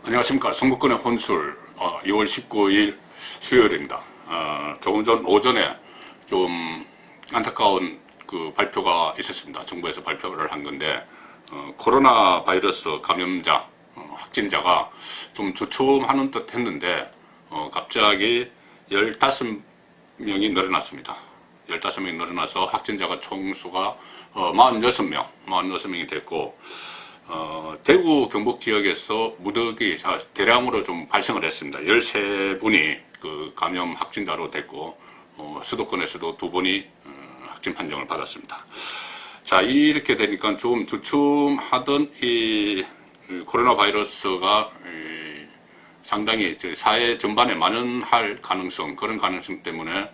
안녕하십니까. 선거권의 혼술 2월 19일 수요일입니다. 조금 전 오전에 좀 안타까운 그 발표가 있었습니다. 정부에서 발표를 한 건데 코로나 바이러스 감염자 확진자가 좀 주춤하는 듯 했는데 갑자기 15명이 늘어났습니다. 15명이 늘어나서 확진자가 총수가 46명이 됐고 대구 경북 지역에서 무더기 대량으로 좀 발생을 했습니다. 13분이 그 감염 확진자로 됐고 수도권에서도 2분이 확진 판정을 받았습니다. 자, 이렇게 되니까 좀 주춤하던 이 코로나 바이러스가 상당히 사회 전반에 만연할 가능성, 그런 가능성 때문에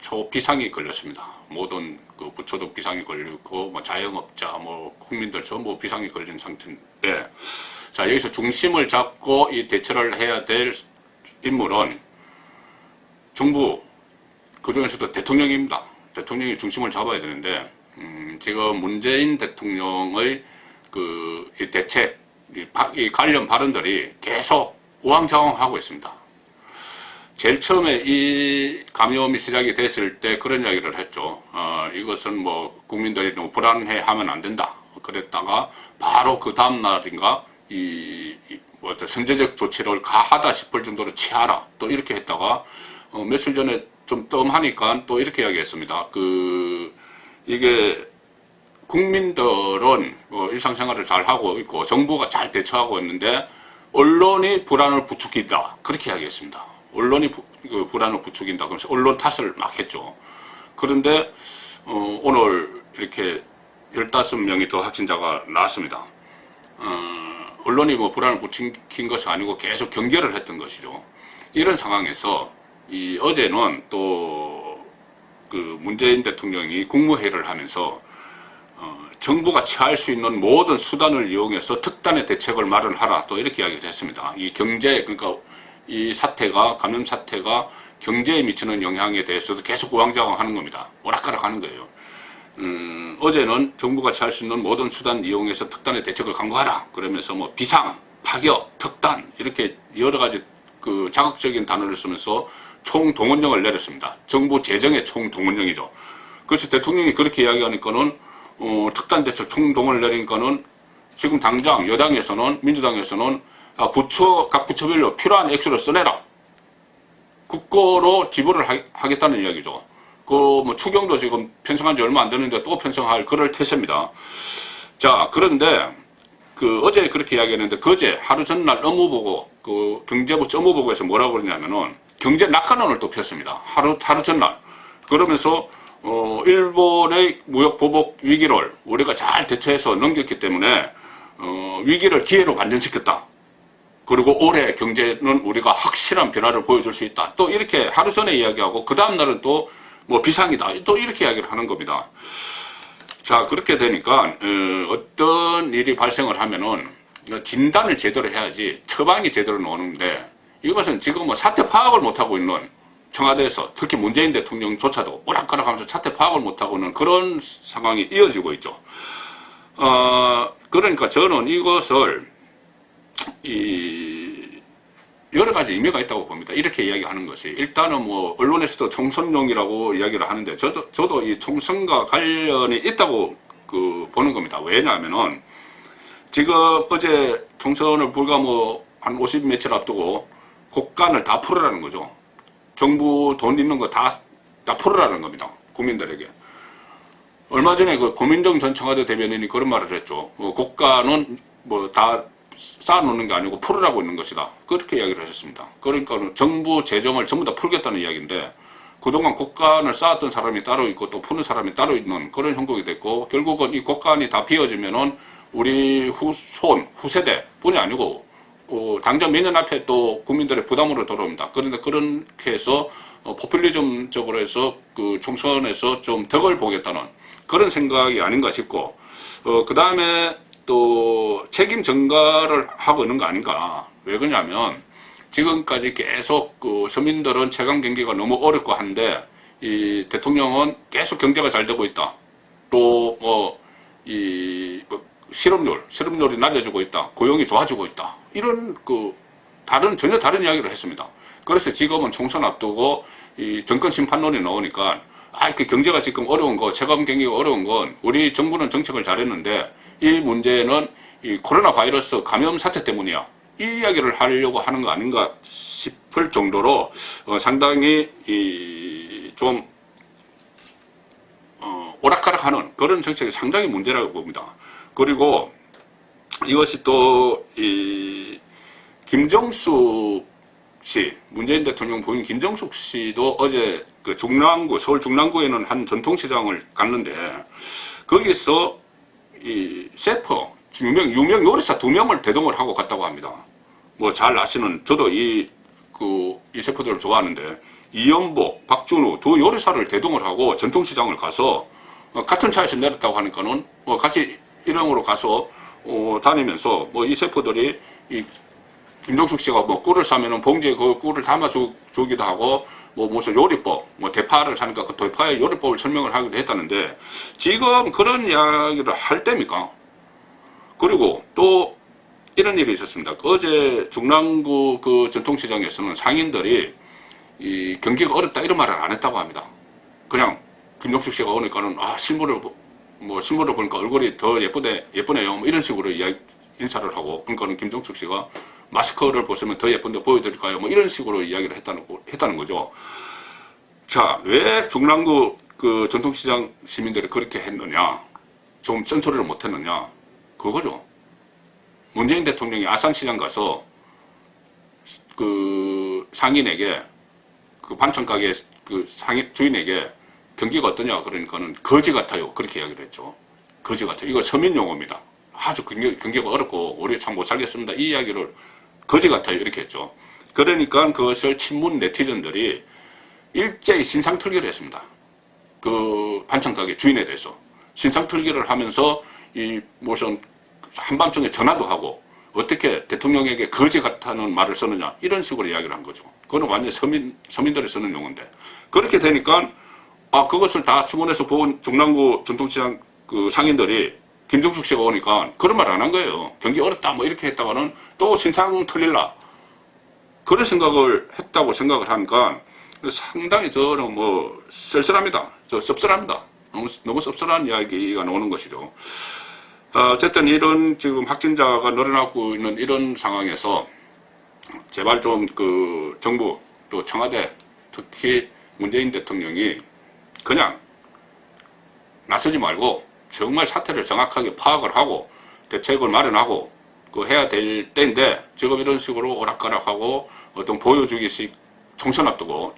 초비상이 걸렸습니다. 모든 그 부처도 비상이 걸리고, 자영업자, 국민들 전부 비상이 걸린 상태인데, 자, 여기서 중심을 잡고 이 대처를 해야 될 인물은 정부, 그 중에서도 대통령입니다. 대통령이 중심을 잡아야 되는데, 지금 문재인 대통령의 이 대책, 이 관련 발언들이 계속 우왕좌왕하고 있습니다. 제일 처음에 이 감염이 시작이 됐을 때 그런 이야기를 했죠. 이것은 국민들이 너무 불안해하면 안 된다. 그랬다가 바로 그 다음 날인가 어떤 선제적 조치를 가하다 싶을 정도로 취하라. 또 이렇게 했다가 며칠 전에 좀 뜸하니까 또 이렇게 이야기했습니다. 이게 국민들은 일상생활을 잘 하고 있고 정부가 잘 대처하고 있는데 언론이 불안을 부추긴다. 그렇게 이야기했습니다. 언론이 불안을 부추긴다. 그러면서 언론 탓을 막 했죠. 그런데 오늘 이렇게 15명이 더 확진자가 나왔습니다. 언론이 불안을 부추긴 것이 아니고 계속 경계를 했던 것이죠. 이런 상황에서 어제는 또 문재인 대통령이 국무회의를 하면서 정부가 취할 수 있는 모든 수단을 이용해서 특단의 대책을 마련하라. 또 이렇게 이야기를 했습니다. 이 경제, 그러니까 이 사태가, 감염 사태가 경제에 미치는 영향에 대해서도 계속 우왕좌왕 하는 겁니다. 오락가락 하는 거예요. 어제는 정부가 취할 수 있는 모든 수단 이용해서 특단의 대책을 강구하라. 그러면서 비상, 파격, 특단, 이렇게 여러 가지 자극적인 단어를 쓰면서 총동원령을 내렸습니다. 정부 재정의 총동원령이죠. 그래서 대통령이 그렇게 이야기하니까는, 특단 대책 총동원을 내리니까는 지금 당장 여당에서는, 민주당에서는 각 부처별로 필요한 액수를 써내라. 그거로 지불을 하겠다는 이야기죠. 추경도 지금 편성한 지 얼마 안 되는데 또 편성할 그럴 태세입니다. 자, 그런데 어제 그렇게 이야기했는데 그제 하루 전날 업무보고, 경제부 업무보고에서 뭐라고 그러냐면은 경제 낙관론을 또 폈습니다. 하루 전날. 그러면서 일본의 무역 보복 위기를 우리가 잘 대처해서 넘겼기 때문에 위기를 기회로 반전시켰다. 그리고 올해 경제는 우리가 확실한 변화를 보여줄 수 있다. 또 이렇게 하루 전에 이야기하고 그 다음 날은 또 비상이다. 또 이렇게 이야기를 하는 겁니다. 자, 그렇게 되니까 어떤 일이 발생을 하면은 진단을 제대로 해야지 처방이 제대로 나오는데, 이것은 지금 사태 파악을 못하고 있는 청와대에서, 특히 문재인 대통령조차도 오락가락하면서 사태 파악을 못하고 있는 그런 상황이 이어지고 있죠. 그러니까 저는 이것을 여러 가지 의미가 있다고 봅니다. 이렇게 이야기하는 것이, 일단은 언론에서도 총선용이라고 이야기를 하는데, 저도 이 총선과 관련이 있다고 보는 겁니다. 왜냐하면은 지금 어제 총선을 불과 한 50 며칠 앞두고 곡간을 다 풀으라는 거죠. 정부 돈 있는 거 다 풀으라는 겁니다. 국민들에게. 얼마 전에 고민정 전 청와대 대변인이 그런 말을 했죠. 곡간은 다 쌓아놓는 게 아니고 풀으라고 있는 것이다. 그렇게 이야기를 하셨습니다. 그러니까 정부 재정을 전부 다 풀겠다는 이야기인데, 그동안 곡간을 쌓았던 사람이 따로 있고 또 푸는 사람이 따로 있는 그런 형국이 됐고, 결국은 이 곡간이 다 비어지면은 우리 후세대뿐이 아니고 당장 몇 년 앞에 또 국민들의 부담으로 돌아옵니다. 그런데 그렇게 해서 포퓰리즘적으로 해서 총선에서 좀 덕을 보겠다는 그런 생각이 아닌가 싶고, 그 다음에 또 책임 전가를 하고 있는 거 아닌가. 왜 그러냐면 지금까지 계속 서민들은 최강 경기가 너무 어렵고 한데, 이 대통령은 계속 경제가 잘 되고 있다. 또 실업률이 낮아지고 있다. 고용이 좋아지고 있다. 이런 전혀 다른 이야기를 했습니다. 그래서 지금은 총선 앞두고 이 정권 심판론이 나오니까 그 경제가 지금 어려운 거, 체감 경기가 어려운 건 우리 정부는 정책을 잘했는데 이 문제는 이 코로나 바이러스 감염 사태 때문이야. 이 이야기를 하려고 하는 거 아닌가 싶을 정도로 상당히 좀 오락가락하는 그런 정책이 상당히 문제라고 봅니다. 그리고 이것이 또 김정숙 씨, 문재인 대통령 부인 김정숙 씨도 어제 그 중랑구, 서울 중랑구에는 한 전통시장을 갔는데 거기서 이 셰프, 유명 요리사 2명을 대동을 하고 갔다고 합니다. 뭐 잘 아시는, 저도 이 셰프들을 좋아하는데 이연복, 박준우 두 요리사를 대동을 하고 전통시장을 가서 같은 차에서 내렸다고 하니까는 같이 일행으로 가서 다니면서 이 셰프들이 김정숙 씨가 꿀을 사면은 봉지에 그 꿀을 담아주기도 하고, 무슨 요리법, 대파를 사니까 그 대파의 요리법을 설명을 하기도 했다는데, 지금 그런 이야기를 할 때입니까? 그리고 또 이런 일이 있었습니다. 어제 중랑구 그 전통시장에서는 상인들이 이 경기가 어렵다 이런 말을 안 했다고 합니다. 그냥 김정숙 씨가 오니까는 실물을 보니까 얼굴이 더 예쁘네요. 이런 식으로 인사를 하고, 그러니까는 김정숙 씨가 마스크를 벗으면 더 예쁜데 보여드릴까요? 이런 식으로 이야기를 했다는 거죠. 자, 왜 중랑구 그 전통시장 시민들이 그렇게 했느냐? 좀 cen소리를 못 했느냐? 그거죠. 문재인 대통령이 아산시장 가서 그 상인에게, 그 반찬가게 그 주인에게 경기가 어떠냐? 그러니까는 거지 같아요. 그렇게 이야기를 했죠. 거지 같아요. 이거 서민 용어입니다. 아주 경기가 어렵고 우리 참 못 살겠습니다. 이 이야기를 거지 같아요. 이렇게 했죠. 그러니까 그것을 친문 네티즌들이 일제히 신상털기를 했습니다. 그 반찬가게 주인에 대해서. 신상털기를 하면서 무슨 한밤중에 전화도 하고 어떻게 대통령에게 거지 같다는 말을 쓰느냐. 이런 식으로 이야기를 한 거죠. 그건 완전 서민들이 쓰는 용어인데. 그렇게 되니까 그것을 다 주문해서 본 중랑구 전통시장 그 상인들이 김정숙 씨가 오니까 그런 말 안 한 거예요. 경기 어렵다 이렇게 했다가는 또 신상 털릴라. 그런 생각을 했다고 생각을 하니까 상당히 저는 쓸쓸합니다. 씁쓸합니다. 너무 씁쓸한 이야기가 나오는 것이죠. 어쨌든 이런 지금 확진자가 늘어나고 있는 이런 상황에서 제발 좀 그 정부 또 청와대 특히 문재인 대통령이 그냥 나서지 말고 정말 사태를 정확하게 파악을 하고 대책을 마련하고 해야 될 때인데 지금 이런 식으로 오락가락하고 어떤 보여주기식 총선 앞두고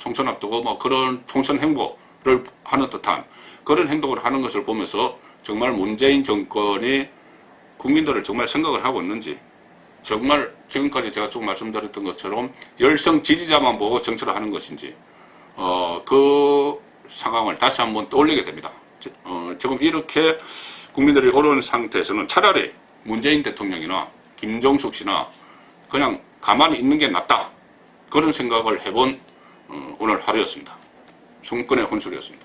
그런 총선 행보를 하는 듯한 그런 행동을 하는 것을 보면서 정말 문재인 정권이 국민들을 정말 생각을 하고 있는지, 정말 지금까지 제가 쭉 말씀드렸던 것처럼 열성 지지자만 보고 정치를 하는 것인지 그 상황을 다시 한번 떠올리게 됩니다. 지금 이렇게 국민들이 어려운 상태에서는 차라리 문재인 대통령이나 김정숙 씨나 그냥 가만히 있는 게 낫다. 그런 생각을 해본 오늘 하루였습니다. 손권의 혼술이었습니다.